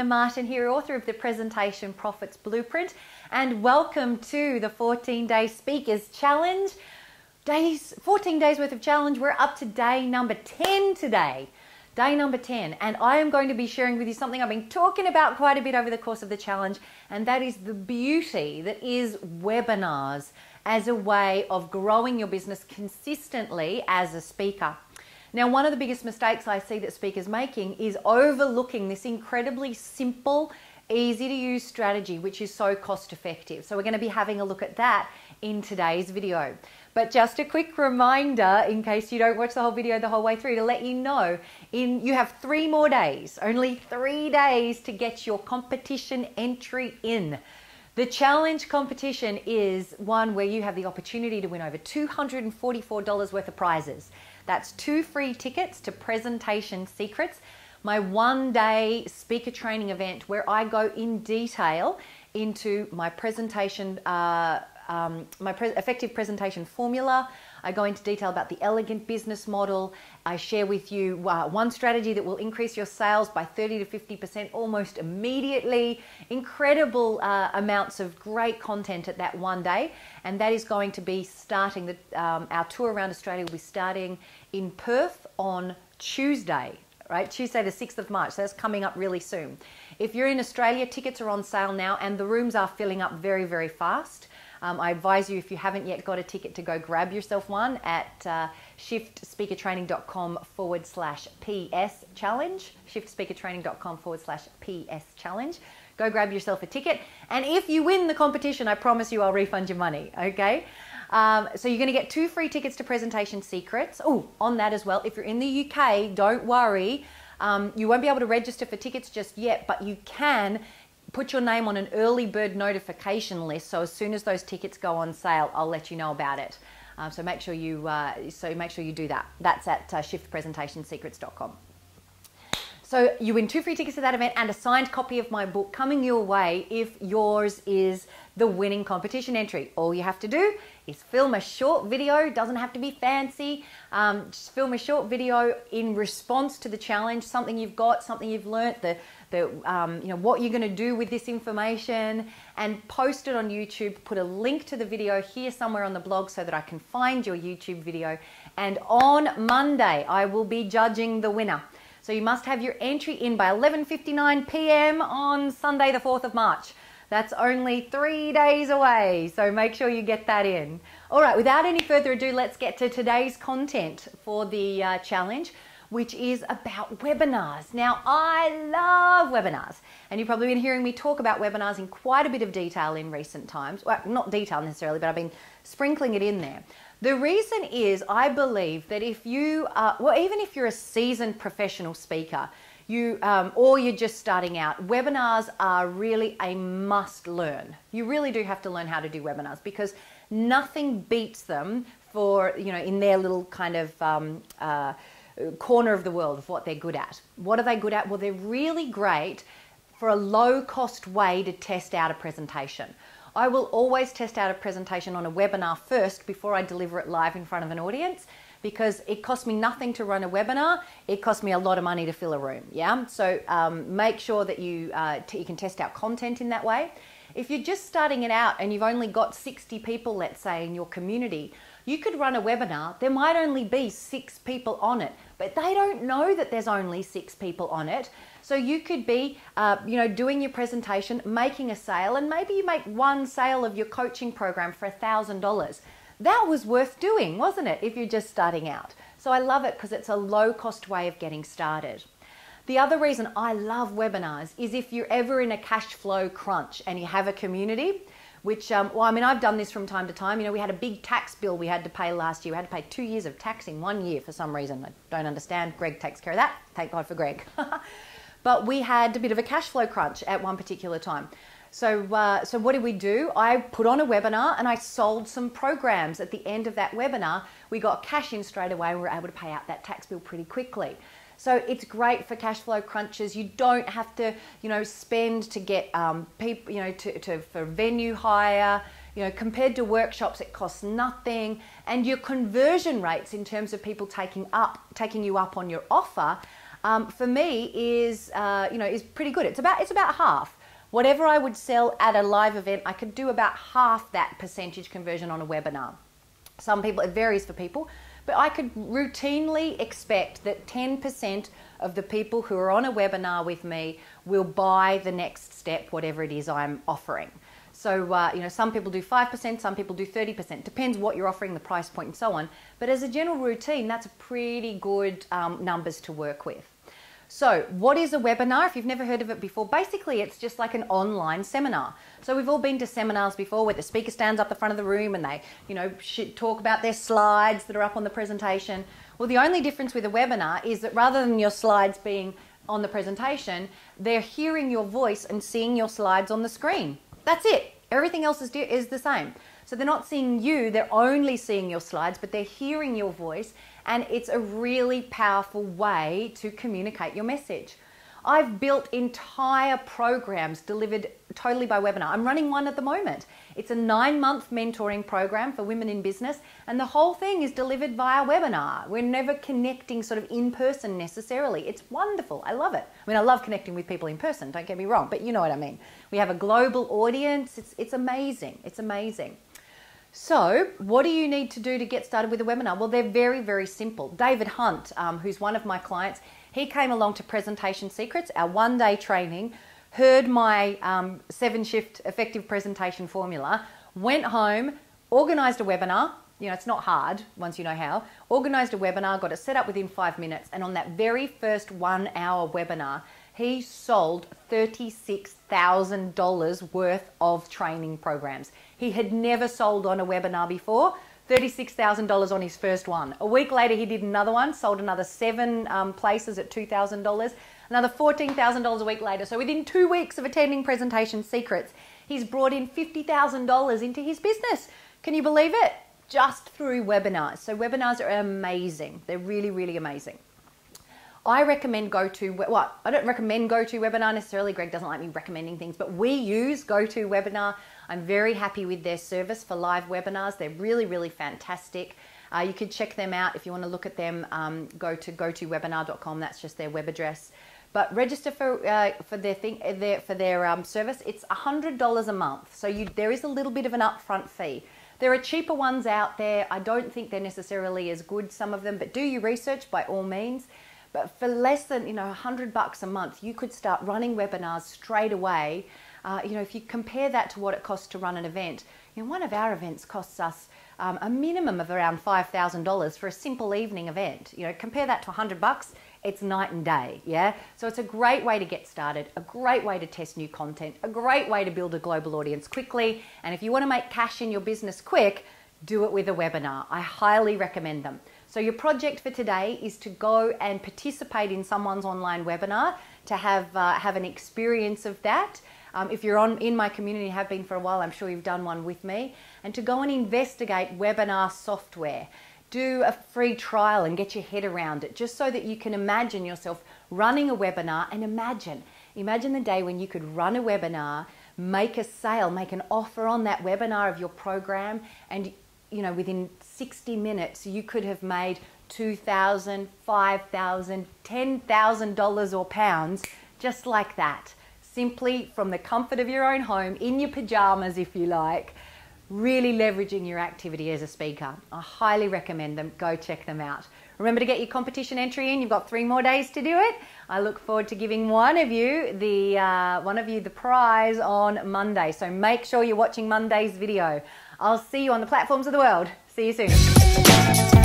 Joanna Martin here, author of the Presentation Profits Blueprint, and welcome to the 14-Day Speakers Challenge. 14 days worth of challenge. We're up to day number 10 today. Day number 10, and I am going to be sharing with you something I've been talking about quite a bit over the course of the challenge, and that is the beauty that is webinars as a way of growing your business consistently as a speaker. Now, one of the biggest mistakes I see that speakers making is overlooking this incredibly simple, easy to use strategy, which is so cost effective. So we're going to be having a look at that in today's video. But just a quick reminder, in case you don't watch the whole video the whole way through, to let you know, you have 3 more days, only 3 days to get your competition entry in. The challenge competition is one where you have the opportunity to win over $244 worth of prizes. That's 2 free tickets to Presentation Secrets, my 1-day speaker training event where I go in detail into my presentation, effective presentation formula. I go into detail about the elegant business model. I share with you one strategy that will increase your sales by 30 to 50% almost immediately. Incredible amounts of great content at that 1 day. And that is going to be starting, our tour around Australia will be starting in Perth on Tuesday. Right, Tuesday the 6th of March, so that's coming up really soon. If you're in Australia, tickets are on sale now and the rooms are filling up very, very fast. I advise you, if you haven't yet got a ticket, to go grab yourself one at shiftspeakertraining.com/PS challenge, shiftspeakertraining.com/PS challenge. Go grab yourself a ticket, and if you win the competition, I promise you I'll refund your money, okay? So you're going to get 2 free tickets to Presentation Secrets. Oh, on that as well, if you're in the UK, don't worry. You won't be able to register for tickets just yet, but you can put your name on an early bird notification list. So as soon as those tickets go on sale, I'll let you know about it. So make sure you do that. That's at shiftpresentationsecrets.com. So you win 2 free tickets to that event and a signed copy of my book coming your way if yours is the winning competition entry. All you have to do is film a short video. Doesn't have to be fancy. Just film a short video in response to the challenge, something you've got, something you've learnt, what you're going to do with this information, and post it on YouTube. Put a link to the video here somewhere on the blog so that I can find your YouTube video. And on Monday, I will be judging the winner. So you must have your entry in by 11:59 p.m. on Sunday the 4th of March. That's only 3 days away, so make sure you get that in. All right, without any further ado, let's get to today's content for the challenge, which is about webinars. Now, I love webinars, and you've probably been hearing me talk about webinars in quite a bit of detail in recent times. Well, not detail necessarily, but I've been sprinkling it in there. The reason is I believe that if you, even if you're a seasoned professional speaker, or you're just starting out, webinars are really a must learn. You really do have to learn how to do webinars because nothing beats them for, in their little kind of corner of the world of what they're good at. What are they good at? Well, they're really great for a low cost way to test out a presentation. I will always test out a presentation on a webinar first before I deliver it live in front of an audience, because it costs me nothing to run a webinar. It costs me a lot of money to fill a room. Yeah, so make sure that you can test out content in that way. If you're just starting it out and you've only got 60 people, let's say, in your community, you could run a webinar. There might only be 6 people on it, but they don't know that there's only 6 people on it. So you could be, doing your presentation, making a sale, and maybe you make one sale of your coaching program for $1,000. That was worth doing, wasn't it, if you're just starting out? So I love it because it's a low-cost way of getting started. The other reason I love webinars is if you're ever in a cash flow crunch and you have a community, which, I've done this from time to time. We had a big tax bill we had to pay last year. We had to pay 2 years of tax in 1 year for some reason. I don't understand. Greg takes care of that. Thank God for Greg. But we had a bit of a cash flow crunch at one particular time. So what did we do? I put on a webinar and I sold some programs. At the end of that webinar, we got cash in straight away and we were able to pay out that tax bill pretty quickly. So it's great for cash flow crunches. You don't have to, spend to get people, for venue hire. Compared to workshops, it costs nothing, and your conversion rates in terms of people taking you up on your offer for me is, is pretty good. It's about half. Whatever I would sell at a live event, I could do about half that percentage conversion on a webinar. Some people, it varies for people, but I could routinely expect that 10% of the people who are on a webinar with me will buy the next step, whatever it is I'm offering. So, some people do 5%, some people do 30%. Depends what you're offering, the price point and so on. But as a general routine, that's pretty good numbers to work with. So what is a webinar? If you've never heard of it before, basically it's just like an online seminar. So we've all been to seminars before where the speaker stands up the front of the room and they, talk about their slides that are up on the presentation. Well, the only difference with a webinar is that rather than your slides being on the presentation, they're hearing your voice and seeing your slides on the screen. That's it. Everything else is the same. So they're not seeing you, they're only seeing your slides, but they're hearing your voice, and it's a really powerful way to communicate your message. I've built entire programs delivered totally by webinar. I'm running one at the moment. It's a 9-month mentoring program for women in business, and the whole thing is delivered via webinar. We're never connecting sort of in person necessarily. It's wonderful. I love it. I mean, I love connecting with people in person, don't get me wrong, but you know what I mean. We have a global audience. It's amazing. It's amazing. So what do you need to do to get started with a webinar? Well, they're very, very simple. David Hunt, who's one of my clients, he came along to Presentation Secrets, our one-day training, heard my 7-shift effective presentation formula, went home, organised a webinar. It's not hard once you know how. Organised a webinar, got it set up within 5 minutes, and on that very first 1-hour webinar, he sold $36,000 worth of training programs. He had never sold on a webinar before. $36,000 on his first one. A week later, he did another one, sold another 7 places at $2,000, another $14,000 a week later. So within 2 weeks of attending Presentation Secrets, he's brought in $50,000 into his business. Can you believe it? Just through webinars. So webinars are amazing. They're really, really amazing. I recommend I don't recommend GoToWebinar necessarily. Greg doesn't like me recommending things, but we use GoToWebinar. I'm very happy with their service for live webinars. They're really, really fantastic. You can check them out if you want to look at them. Go to gotowebinar.com. That's just their web address. But register for their service. It's $100 a month. So there is a little bit of an upfront fee. There are cheaper ones out there. I don't think they're necessarily as good, some of them, but do your research by all means. But for less than $100 a month, you could start running webinars straight away. If you compare that to what it costs to run an event, one of our events costs us a minimum of around $5,000 for a simple evening event. Compare that to $100, it's night and day. Yeah, so it's a great way to get started, a great way to test new content, a great way to build a global audience quickly. And if you want to make cash in your business quick, do it with a webinar. I highly recommend them. So your project for today is to go and participate in someone's online webinar, to have an experience of that. If you're in my community, have been for a while, I'm sure you've done one with me, and to go and investigate webinar software. Do a free trial and get your head around it, just so that you can imagine yourself running a webinar. And imagine the day when you could run a webinar, make a sale, make an offer on that webinar of your program, and within 60 minutes, you could have made $2,000, $5,000, $10,000 or pounds, just like that. Simply from the comfort of your own home, in your pajamas, if you like, really leveraging your activity as a speaker. I highly recommend them. Go check them out. Remember to get your competition entry in. You've got 3 more days to do it. I look forward to giving one of you the prize on Monday. So make sure you're watching Monday's video. I'll see you on the platforms of the world. See you soon.